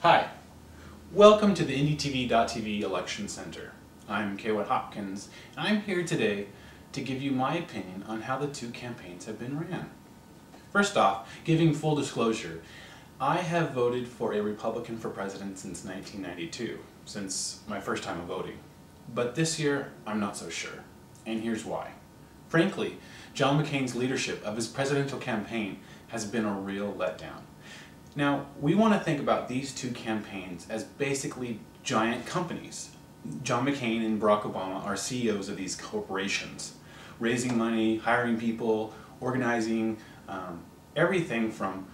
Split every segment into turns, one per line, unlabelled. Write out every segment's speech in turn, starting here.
Hi, welcome to the IndieTV.tv Election Center. I'm McCain Hopkins, and I'm here today to give you my opinion on how the two campaigns have been ran. First off, giving full disclosure, I have voted for a Republican for president since 1992, since my first time of voting. But this year, I'm not so sure, and here's why. Frankly, John McCain's leadership of his presidential campaign has been a real letdown. Now, we want to think about these two campaigns as basically giant companies. John McCain and Barack Obama are CEOs of these corporations, raising money, hiring people, organizing everything from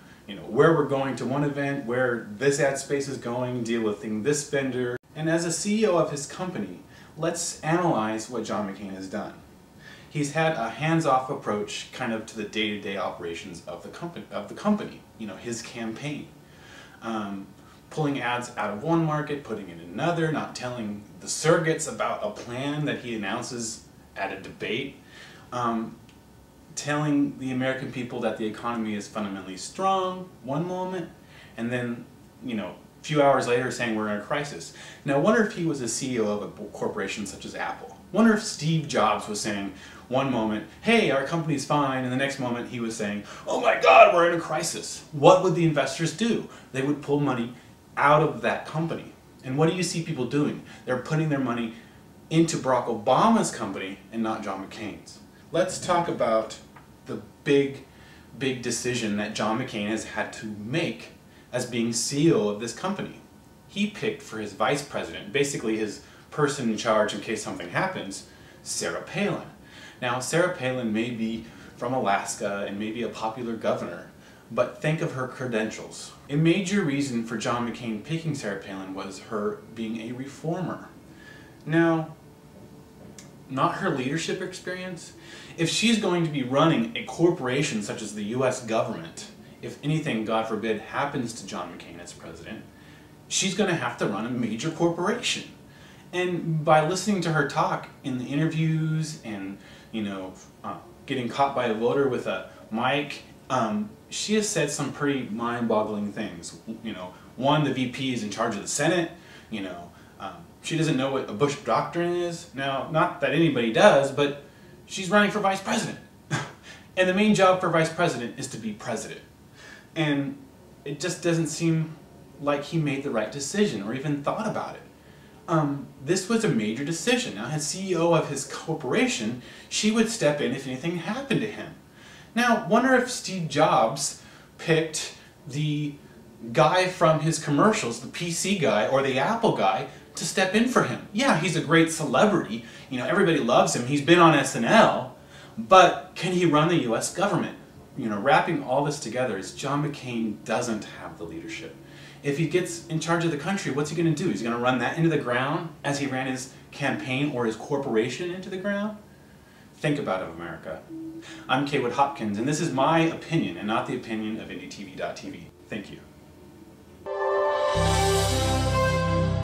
where we're going to one event, where this ad space is going, deal with this vendor. And as a CEO of his company, let's analyze what John McCain has done. He's had a hands-off approach kind of to the day-to-day operations of the company, his campaign. Pulling ads out of one market, putting it in another, not telling the surrogates about a plan that he announces at a debate, telling the American people that the economy is fundamentally strong one moment, and then, a few hours later saying we're in a crisis. Now, I wonder if he was a CEO of a corporation such as Apple. Wonder if Steve Jobs was saying one moment, hey, our company's fine, and the next moment he was saying, oh my God, we're in a crisis. What would the investors do? They would pull money out of that company. And what do you see people doing? They're putting their money into Barack Obama's company and not John McCain's. Let's talk about the big decision that John McCain has had to make as being CEO of this company. He picked for his vice president, basically his person in charge in case something happens, Sarah Palin. Now, Sarah Palin may be from Alaska and may be a popular governor, but think of her credentials. A major reason for John McCain picking Sarah Palin was her being a reformer. Now, not her leadership experience. If she's going to be running a corporation such as the US government, if anything, God forbid, happens to John McCain as president, she's going to have to run a major corporation. And by listening to her talk in the interviews and, getting caught by a voter with a mic, she has said some pretty mind-boggling things. One, the VP is in charge of the Senate. She doesn't know what a Bush doctrine is. Now, not that anybody does, but she's running for vice president. And the main job for vice president is to be president. And it just doesn't seem like he made the right decision or even thought about it. This was a major decision. Now, as CEO of his corporation, she would step in if anything happened to him. Now, wonder if Steve Jobs picked the guy from his commercials, the PC guy or the Apple guy, to step in for him. Yeah, he's a great celebrity. Everybody loves him. He's been on SNL. But can he run the US government? Wrapping all this together is John McCain doesn't have the leadership. If he gets in charge of the country, what's he going to do? He's going to run that into the ground as he ran his campaign or his corporation into the ground? Think about it, America. I'm McCain Hopkins, and this is my opinion and not the opinion of IndieTV.tv. Thank you.